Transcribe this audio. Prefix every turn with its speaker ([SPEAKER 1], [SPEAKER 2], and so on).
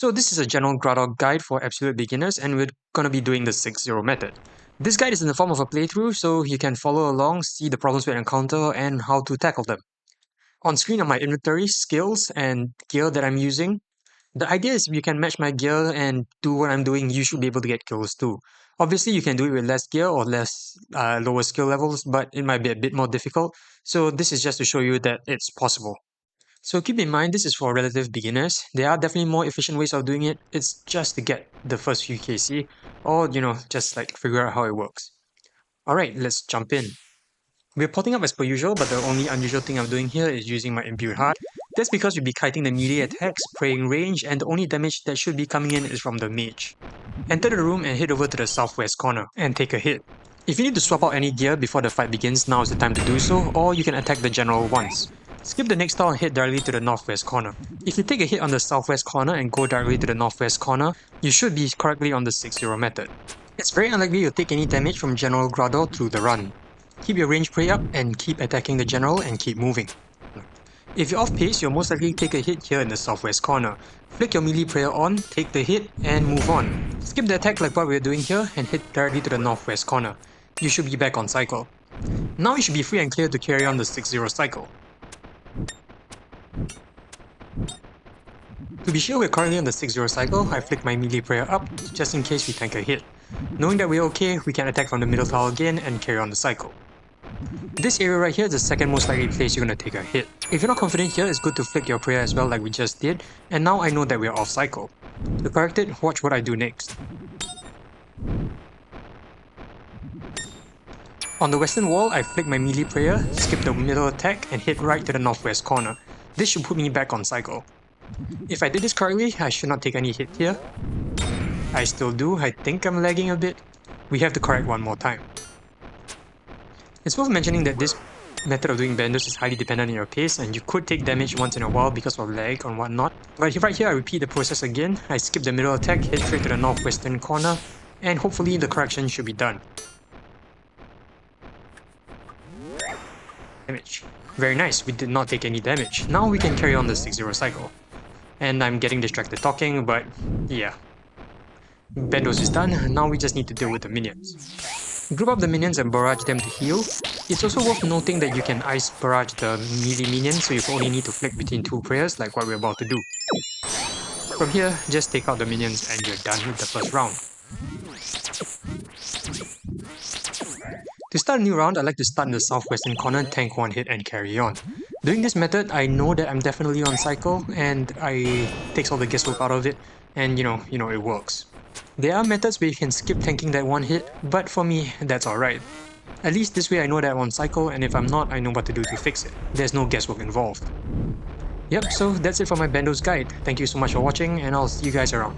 [SPEAKER 1] So this is a general graador guide for absolute beginners, and we're going to be doing the 6-0 method. This guide is in the form of a playthrough, so you can follow along, see the problems we encounter, and how to tackle them. On screen are my inventory, skills, and gear that I'm using. The idea is if you can match my gear and do what I'm doing, you should be able to get kills too. Obviously, you can do it with less gear or less lower skill levels, but it might be a bit more difficult. So this is just to show you that it's possible. So keep in mind, this is for relative beginners. There are definitely more efficient ways of doing it. It's just to get the first few KC, or just like figure out how it works. Alright, let's jump in. We're potting up as per usual, but the only unusual thing I'm doing here is using my imbued heart. That's because we'll be kiting the melee attacks, praying range, and the only damage that should be coming in is from the mage. Enter the room and head over to the southwest corner, and take a hit. If you need to swap out any gear before the fight begins, now is the time to do so, or you can attack the general once. Skip the next tile and head directly to the northwest corner. If you take a hit on the southwest corner and go directly to the northwest corner, you should be correctly on the 6-0 method. It's very unlikely you'll take any damage from General Graador through the run. Keep your range prey up and keep attacking the general and keep moving. If you're off pace, you'll most likely take a hit here in the southwest corner. Flick your melee prayer on, take the hit, and move on. Skip the attack like what we're doing here and head directly to the northwest corner. You should be back on cycle. Now you should be free and clear to carry on the 6-0 cycle. To be sure we're currently on the 6-0 cycle, I flick my melee prayer up just in case we tank a hit. Knowing that we're okay, we can attack from the middle tile again and carry on the cycle. This area right here is the second most likely place you're going to take a hit. If you're not confident here, it's good to flick your prayer as well like we just did, and now I know that we're off cycle. To correct it, watch what I do next. On the western wall, I flick my melee prayer, skip the middle attack, and hit right to the northwest corner. This should put me back on cycle. If I did this correctly, I should not take any hit here. I still do, I think I'm lagging a bit. We have to correct one more time. It's worth mentioning that this method of doing bandos is highly dependent on your pace, and you could take damage once in a while because of lag or whatnot. But right here I repeat the process again. I skip the middle attack, head straight to the northwestern corner, and hopefully the correction should be done. Damage. Very nice, we did not take any damage. Now we can carry on the 6-0 cycle. And I'm getting distracted talking, but yeah. Bandos is done, now we just need to deal with the minions. Group up the minions and barrage them to heal. It's also worth noting that you can ice barrage the melee minions, so you only need to flick between two prayers like what we're about to do. From here, just take out the minions and you're done with the first round. To start a new round, I like to start in the southwestern corner, tank one hit and carry on. Doing this method, I know that I'm definitely on cycle and I takes all the guesswork out of it, and it works. There are methods where you can skip tanking that one hit, but for me, that's alright. At least this way I know that I'm on cycle, and if I'm not, I know what to do to fix it. There's no guesswork involved. Yep, so that's it for my Bandos guide. Thank you so much for watching, and I'll see you guys around.